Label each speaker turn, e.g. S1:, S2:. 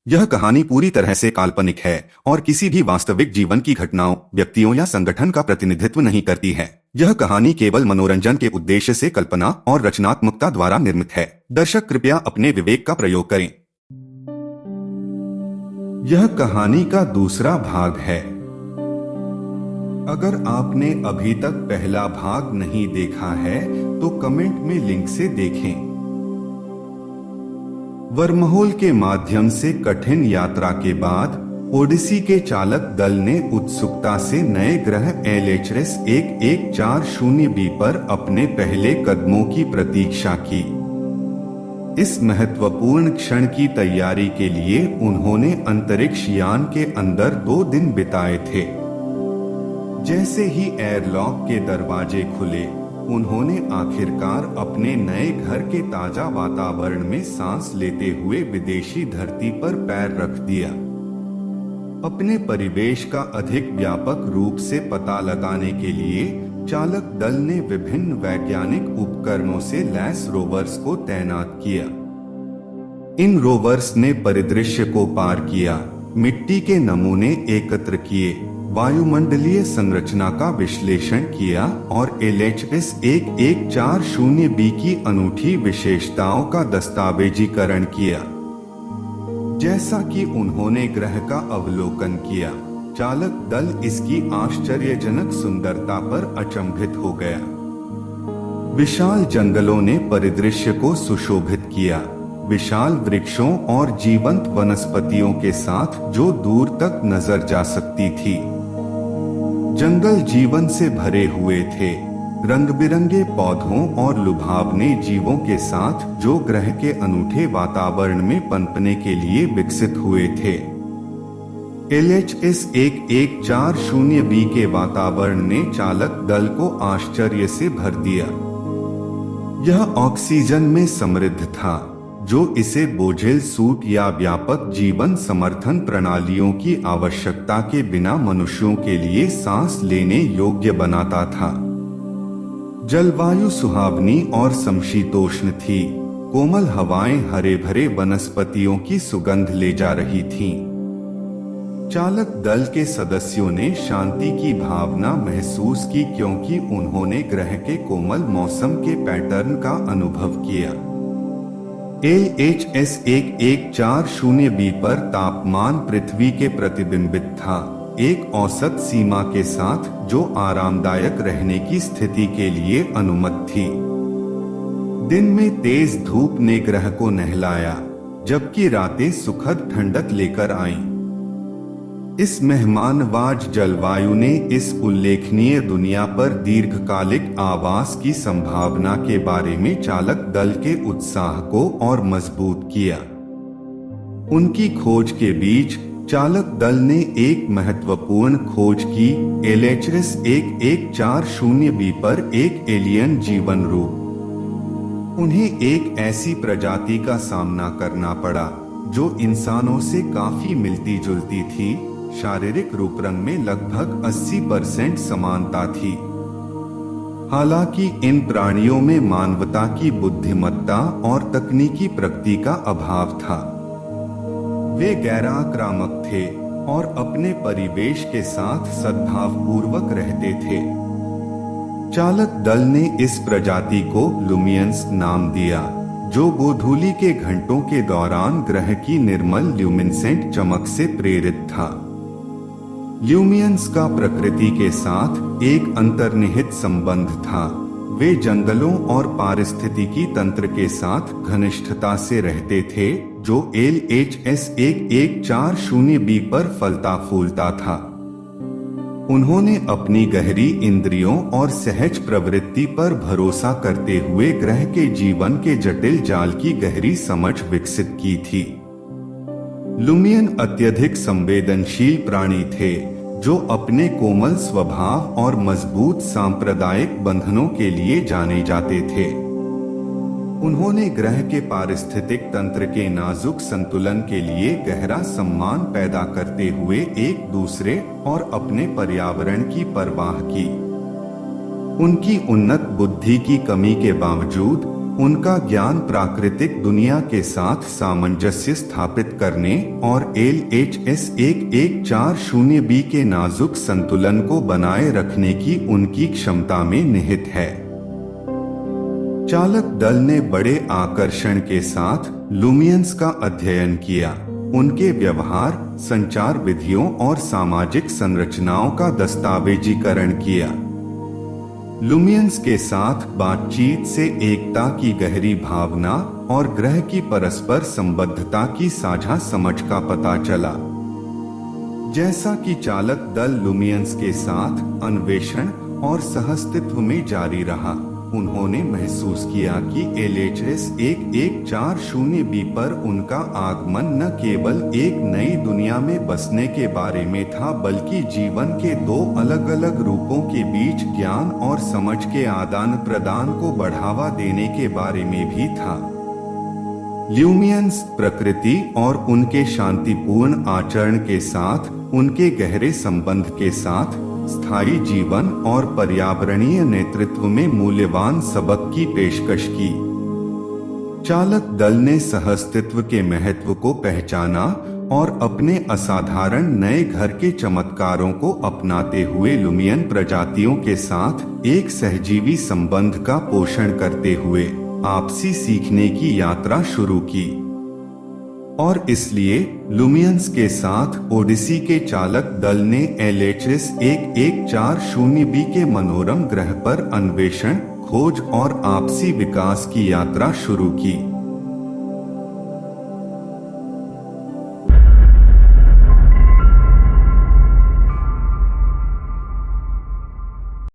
S1: यह कहानी पूरी तरह से काल्पनिक है और किसी भी वास्तविक जीवन की घटनाओं, व्यक्तियों या संगठन का प्रतिनिधित्व नहीं करती है। यह कहानी केवल मनोरंजन के उद्देश्य से कल्पना और रचनात्मकता द्वारा निर्मित है। दर्शक कृपया अपने विवेक का प्रयोग करें। यह कहानी का दूसरा भाग है। अगर आपने अभी तक पहला भाग नहीं देखा है तो कमेंट में लिंक से देखें। वर्महोल के माध्यम से कठिन यात्रा के बाद ओडिसी के चालक दल ने उत्सुकता से नए ग्रह LHS 1140b पर अपने पहले कदमों की प्रतीक्षा की। इस महत्वपूर्ण क्षण की तैयारी के लिए उन्होंने अंतरिक्ष यान के अंदर 2 दिन बिताए थे। जैसे ही एयरलॉक के दरवाजे खुले, उन्होंने आखिरकार अपने नए घर के ताजा वातावरण में सांस लेते हुए विदेशी धरती पर पैर रख दिया। अपने परिवेश का अधिक व्यापक रूप से पता लगाने के लिए चालक दल ने विभिन्न वैज्ञानिक उपकरणों से लैस रोवर्स को तैनात किया। इन रोवर्स ने परिदृश्य को पार किया, मिट्टी के नमूने एकत्र किए, वायुमंडलीय संरचना का विश्लेषण किया और LHS 1140b की अनूठी विशेषताओं का दस्तावेजीकरण किया। जैसा कि उन्होंने ग्रह का अवलोकन किया, चालक दल इसकी आश्चर्यजनक सुंदरता पर अचंभित हो गया। विशाल जंगलों ने परिदृश्य को सुशोभित किया, विशाल वृक्षों और जीवंत वनस्पतियों के साथ जो दूर तक नजर जा सकती थी। जंगल जीवन से भरे हुए थे, रंग बिरंगे पौधों और लुभावने जीवों के साथ जो ग्रह के अनूठे वातावरण में पनपने के लिए विकसित हुए थे। LHS 1140b के वातावरण ने चालक दल को आश्चर्य से भर दिया। यह ऑक्सीजन में समृद्ध था, जो इसे बोझिल सूट या व्यापक जीवन समर्थन प्रणालियों की आवश्यकता के बिना मनुष्यों के लिए सांस लेने योग्य बनाता था। जलवायु सुहावनी और समशीतोष्ण थी, कोमल हवाएं हरे भरे वनस्पतियों की सुगंध ले जा रही थीं। चालक दल के सदस्यों ने शांति की भावना महसूस की क्योंकि उन्होंने ग्रह के कोमल मौसम के पैटर्न का अनुभव किया। LHS 1140b पर तापमान पृथ्वी के प्रतिबिंबित था, एक औसत सीमा के साथ जो आरामदायक रहने की स्थिति के लिए अनुमत थी। दिन में तेज धूप ने ग्रह को नहलाया, जबकि रातें सुखद ठंडक लेकर आईं। इस मेहमानवाज जलवायु ने इस उल्लेखनीय दुनिया पर दीर्घकालिक आवास की संभावना के बारे में चालक दल के उत्साह को और मजबूत किया। उनकी खोज के बीच चालक दल ने एक महत्वपूर्ण खोज की, LHS 1140b पर एक एलियन जीवन रूप। उन्हें एक ऐसी प्रजाति का सामना करना पड़ा जो इंसानों से काफी मिलती जुलती थी। शारीरिक रूप रंग में लगभग 80% समानता थी। हालांकि इन प्राणियों में मानवता की बुद्धिमत्ता और तकनीकी प्रगति का अभाव था। वे गैराक्रामक थे और अपने परिवेश के साथ सद्भावपूर्वक रहते थे। चालक दल ने इस प्रजाति को लुमियंस नाम दिया, जो गोधूली के घंटों के दौरान ग्रह की निर्मल ल्यूमिनेसेंट चमक से प्रेरित था। ल्यूमियंस का प्रकृति के साथ एक अंतर्निहित संबंध था। वे जंगलों और पारिस्थितिकी तंत्र के साथ घनिष्ठता से रहते थे, जो LHS 1140b पर फलता फूलता था। उन्होंने अपनी गहरी इंद्रियों और सहज प्रवृत्ति पर भरोसा करते हुए ग्रह के जीवन के जटिल जाल की गहरी समझ विकसित की थी। लुमियन अत्यधिक संवेदनशील प्राणी थे, जो अपने कोमल स्वभाव और मजबूत सांप्रदायिक बंधनों के लिए जाने जाते थे। उन्होंने ग्रह के पारिस्थितिक तंत्र के नाजुक संतुलन के लिए गहरा सम्मान पैदा करते हुए एक दूसरे और अपने पर्यावरण की परवाह की। उनकी उन्नत बुद्धि की कमी के बावजूद उनका ज्ञान प्राकृतिक दुनिया के साथ सामंजस्य स्थापित करने और LHS 1140B के नाजुक संतुलन को बनाए रखने की उनकी क्षमता में निहित है। चालक दल ने बड़े आकर्षण के साथ लुमियंस का अध्ययन किया, उनके व्यवहार, संचार विधियों और सामाजिक संरचनाओं का दस्तावेजीकरण किया। लुमियंस के साथ बातचीत से एकता की गहरी भावना और ग्रह की परस्पर संबद्धता की साझा समझ का पता चला। जैसा कि चालक दल लुमियंस के साथ अन्वेषण और सहअस्तित्व में जारी रहा, उन्होंने महसूस किया कि LHS 1140B पर उनका आगमन न केवल एक नई दुनिया में बसने के बारे में था, बल्कि जीवन के दो अलग अलग रूपों के बीच ज्ञान और समझ के आदान प्रदान को बढ़ावा देने के बारे में भी था। ल्यूमियंस प्रकृति और उनके शांतिपूर्ण आचरण के साथ उनके गहरे संबंध के साथ स्थायी जीवन और पर्यावरणीय नेतृत्व में मूल्यवान सबक की पेशकश की। चालक दल ने सहअस्तित्व के महत्व को पहचाना और अपने असाधारण नए घर के चमत्कारों को अपनाते हुए लुमियन प्रजातियों के साथ एक सहजीवी संबंध का पोषण करते हुए आपसी सीखने की यात्रा शुरू की। और इसलिए लुमियंस के साथ ओडिसी के चालक दल ने LHS 1140B के मनोरम ग्रह पर अन्वेषण, खोज और आपसी विकास की यात्रा शुरू की।